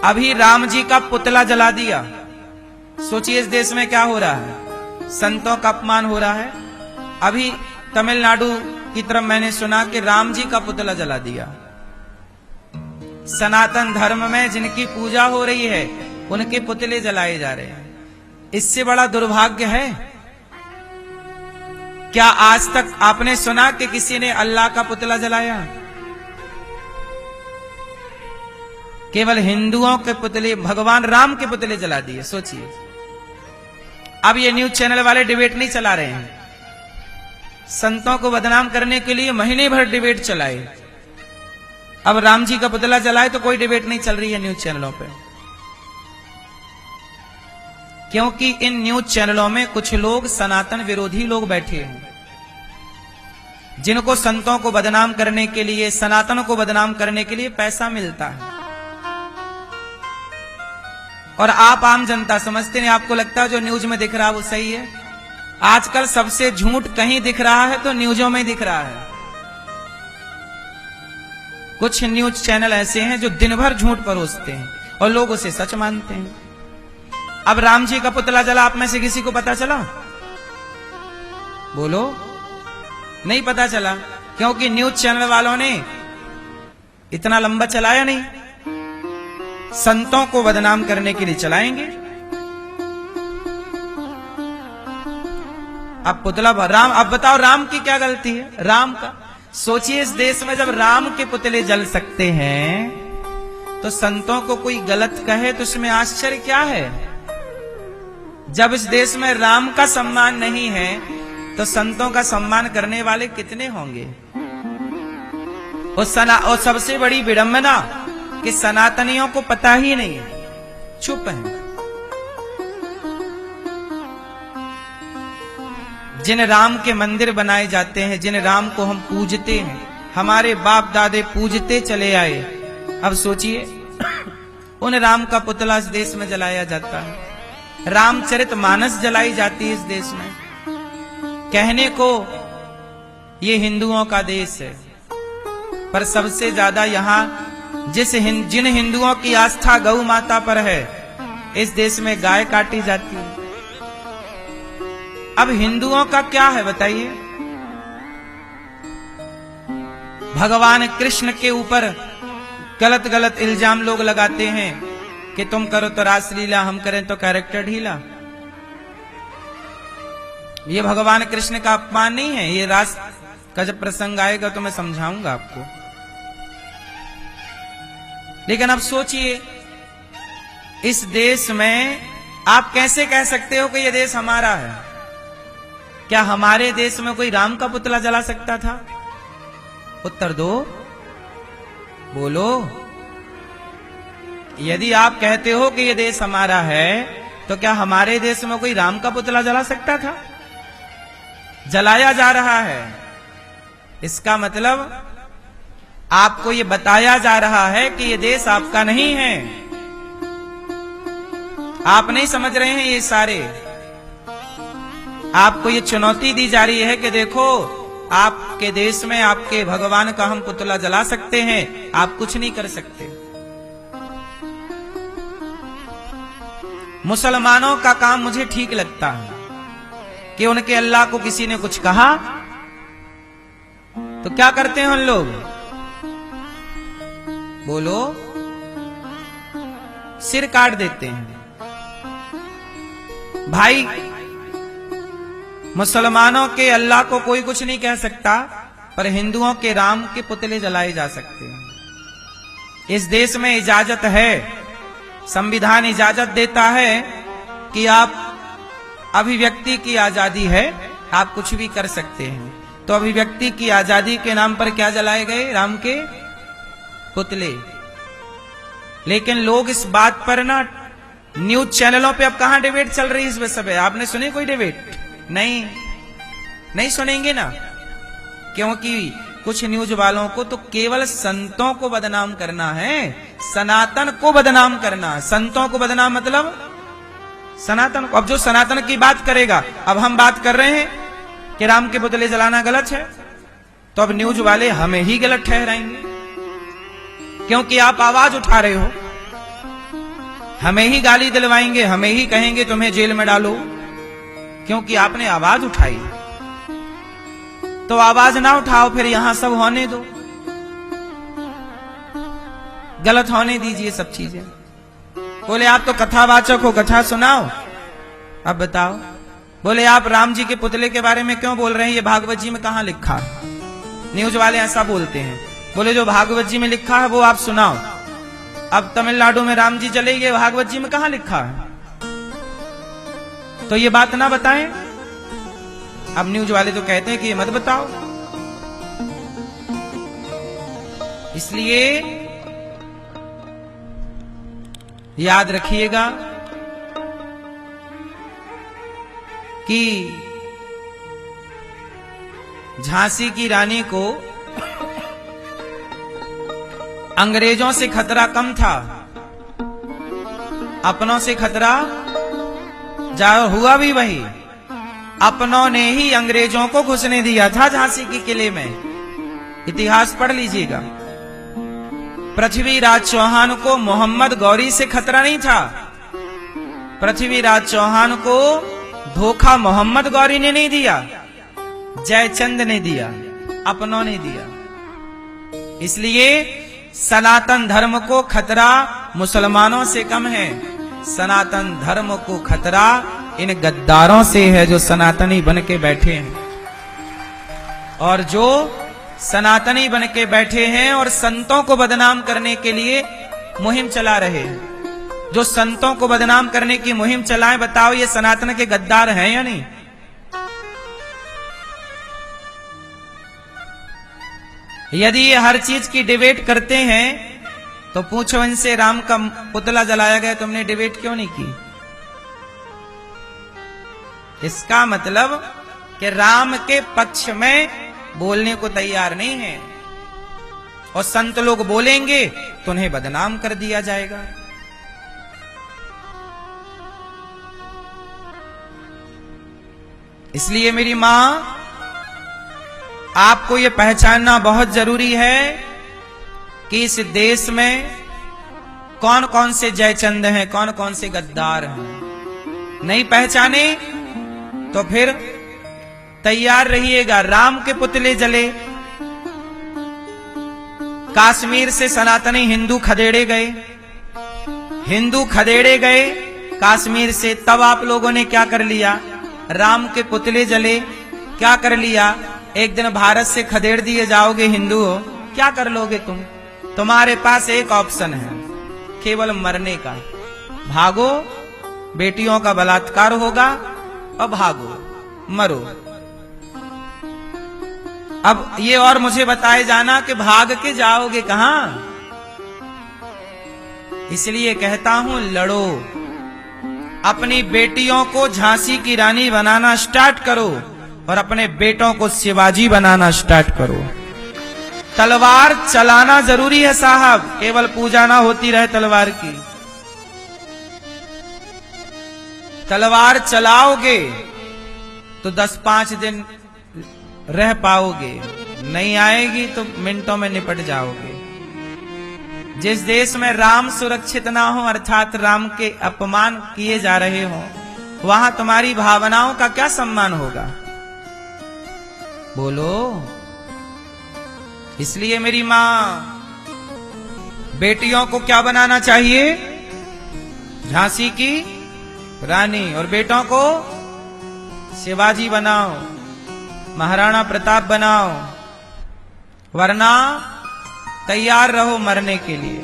अभी राम जी का पुतला जला दिया। सोचिए इस देश में क्या हो रहा है, संतों का अपमान हो रहा है। अभी तमिलनाडु की तरफ मैंने सुना कि राम जी का पुतला जला दिया। सनातन धर्म में जिनकी पूजा हो रही है उनके पुतले जलाए जा रहे हैं। इससे बड़ा दुर्भाग्य है क्या? आज तक आपने सुना कि किसी ने अल्लाह का पुतला जलाया? केवल हिंदुओं के पुतले, भगवान राम के पुतले जला दिए। सोचिए, अब ये न्यूज चैनल वाले डिबेट नहीं चला रहे हैं। संतों को बदनाम करने के लिए महीने भर डिबेट चलाए, अब राम जी का पुतला जलाए तो कोई डिबेट नहीं चल रही है न्यूज चैनलों पे। क्योंकि इन न्यूज चैनलों में कुछ लोग सनातन विरोधी लोग बैठे हैं, जिनको संतों को बदनाम करने के लिए, सनातन को बदनाम करने के लिए पैसा मिलता है। और आप आम जनता समझते हैं, आपको लगता है जो न्यूज में दिख रहा है वो सही है। आजकल सबसे झूठ कहीं दिख रहा है तो न्यूजों में दिख रहा है। कुछ न्यूज चैनल ऐसे हैं जो दिन भर झूठ परोसते हैं और लोग उसे सच मानते हैं। अब राम जी का पुतला जला, आप में से किसी को पता चला? बोलो, नहीं पता चला, क्योंकि न्यूज चैनल वालों ने इतना लंबा चलाया नहीं। संतों को बदनाम करने के लिए चलाएंगे। अब पुतला राम, अब बताओ राम की क्या गलती है? राम का सोचिए, इस देश में जब राम के पुतले जल सकते हैं तो संतों को कोई गलत कहे तो उसमें आश्चर्य क्या है? जब इस देश में राम का सम्मान नहीं है तो संतों का सम्मान करने वाले कितने होंगे? और सबसे बड़ी विडंबना कि सनातनियों को पता ही नहीं है, चुप हैं। जिन राम के मंदिर बनाए जाते हैं, जिन राम को हम पूजते हैं, हमारे बाप दादे पूजते चले आए, अब सोचिए उन राम का पुतला इस देश में जलाया जाता है। रामचरितमानस जलाई जाती है इस देश में। कहने को ये हिंदुओं का देश है, पर सबसे ज्यादा यहाँ जिन हिंदुओं की आस्था गौ माता पर है, इस देश में गाय काटी जाती है। अब हिंदुओं का क्या है बताइए? भगवान कृष्ण के ऊपर गलत गलत इल्जाम लोग लगाते हैं कि तुम करो तो रासलीला, हम करें तो कैरेक्टर ढीला। ये भगवान कृष्ण का अपमान नहीं है। ये रास का जब प्रसंग आएगा तो मैं समझाऊंगा आपको। लेकिन अब सोचिए, इस देश में आप कैसे कह सकते हो कि ये देश हमारा है? क्या हमारे देश में कोई राम का पुतला जला सकता था? उत्तर दो, बोलो। यदि आप कहते हो कि ये देश हमारा है तो क्या हमारे देश में कोई राम का पुतला जला सकता था? जलाया जा रहा है। इसका मतलब आपको ये बताया जा रहा है कि ये देश आपका नहीं है। आप नहीं समझ रहे हैं ये सारे। आपको ये चुनौती दी जा रही है कि देखो, आपके देश में आपके भगवान का हम पुतला जला सकते हैं, आप कुछ नहीं कर सकते। मुसलमानों का काम मुझे ठीक लगता है कि उनके अल्लाह को किसी ने कुछ कहा तो क्या करते हैं उन लोग? बोलो, सिर काट देते हैं। भाई, मुसलमानों के अल्लाह को कोई कुछ नहीं कह सकता, पर हिंदुओं के राम के पुतले जलाए जा सकते हैं। इस देश में इजाजत है, संविधान इजाजत देता है कि आप, अभिव्यक्ति की आजादी है, आप कुछ भी कर सकते हैं। तो अभिव्यक्ति की आजादी के नाम पर क्या जलाए गए? राम के पुतले। लेकिन लोग इस बात पर ना, न्यूज चैनलों पे अब कहां डिबेट चल रही है इस विषय पे? आपने सुनी कोई डिबेट? नहीं सुनेंगे ना, क्योंकि कुछ न्यूज वालों को तो केवल संतों को बदनाम करना है, सनातन को बदनाम करना। संतों को बदनाम मतलब सनातन को। अब जो सनातन की बात करेगा, अब हम बात कर रहे हैं कि राम के पुतले जलाना गलत है, तो अब न्यूज वाले हमें ही गलत ठहराएंगे, क्योंकि आप आवाज उठा रहे हो। हमें ही गाली दिलवाएंगे, हमें ही कहेंगे तुम्हें जेल में डालो, क्योंकि आपने आवाज उठाई। तो आवाज ना उठाओ, फिर यहां सब होने दो, गलत होने दीजिए सब चीजें। बोले आप तो कथावाचक हो, कथा सुनाओ। अब बताओ, बोले आप राम जी के पुतले के बारे में क्यों बोल रहे हैं, ये भागवत जी में कहां लिखा है? न्यूज वाले ऐसा बोलते हैं। बोले जो भागवत जी में लिखा है वो आप सुनाओ। अब तमिलनाडु में राम जी चले गए, भागवत जी में कहां लिखा है? तो ये बात ना बताएं। अब न्यूज वाले तो कहते हैं कि ये मत बताओ। इसलिए याद रखिएगा कि झांसी की रानी को अंग्रेजों से खतरा कम था, अपनों से खतरा जाहिर हुआ भी वही। अपनों ने ही अंग्रेजों को घुसने दिया था झांसी के किले में। इतिहास पढ़ लीजिएगा। पृथ्वीराज चौहान को मोहम्मद गौरी से खतरा नहीं था। पृथ्वीराज चौहान को धोखा मोहम्मद गौरी ने नहीं दिया, जयचंद ने दिया, अपनों ने दिया। इसलिए सनातन धर्म को खतरा मुसलमानों से कम है, सनातन धर्म को खतरा इन गद्दारों से है जो सनातनी बन के बैठे हैं, और जो सनातनी बन के बैठे हैं और संतों को बदनाम करने के लिए मुहिम चला रहे हैं। जो संतों को बदनाम करने की मुहिम चलाएं, बताओ ये सनातन के गद्दार हैं या नहीं? यदि ये हर चीज की डिबेट करते हैं तो पूछो इनसे, राम का पुतला जलाया गया, तुमने डिबेट क्यों नहीं की? इसका मतलब कि राम के पक्ष में बोलने को तैयार नहीं है, और संत लोग बोलेंगे तो उन्हें बदनाम कर दिया जाएगा। इसलिए मेरी मां, आपको यह पहचानना बहुत जरूरी है कि इस देश में कौन कौन से जयचंद हैं, कौन कौन से गद्दार हैं। नहीं पहचाने तो फिर तैयार रहिएगा। राम के पुतले जले, कश्मीर से सनातनी हिंदू खदेड़े गए, हिंदू खदेड़े गए कश्मीर से। तब आप लोगों ने क्या कर लिया? राम के पुतले जले, क्या कर लिया? एक दिन भारत से खदेड़ दिए जाओगे हिंदू हो, क्या कर लोगे तुम? तुम्हारे पास एक ऑप्शन है, केवल मरने का। भागो, बेटियों का बलात्कार होगा, और भागो, मरो। अब ये और मुझे बताए जाना कि भाग के जाओगे कहां? इसलिए कहता हूं, लड़ो, अपनी बेटियों को झांसी की रानी बनाना स्टार्ट करो, और अपने बेटों को शिवाजी बनाना स्टार्ट करो। तलवार चलाना जरूरी है साहब, केवल पूजा ना होती रहे तलवार की। तलवार चलाओगे तो 10-5 दिन रह पाओगे, नहीं आएगी तो मिनटों में निपट जाओगे। जिस देश में राम सुरक्षित ना हो, अर्थात राम के अपमान किए जा रहे हो, वहां तुम्हारी भावनाओं का क्या सम्मान होगा? बोलो। इसलिए मेरी मां, बेटियों को क्या बनाना चाहिए? झांसी की रानी, और बेटों को शिवाजी बनाओ, महाराणा प्रताप बनाओ, वरना तैयार रहो मरने के लिए।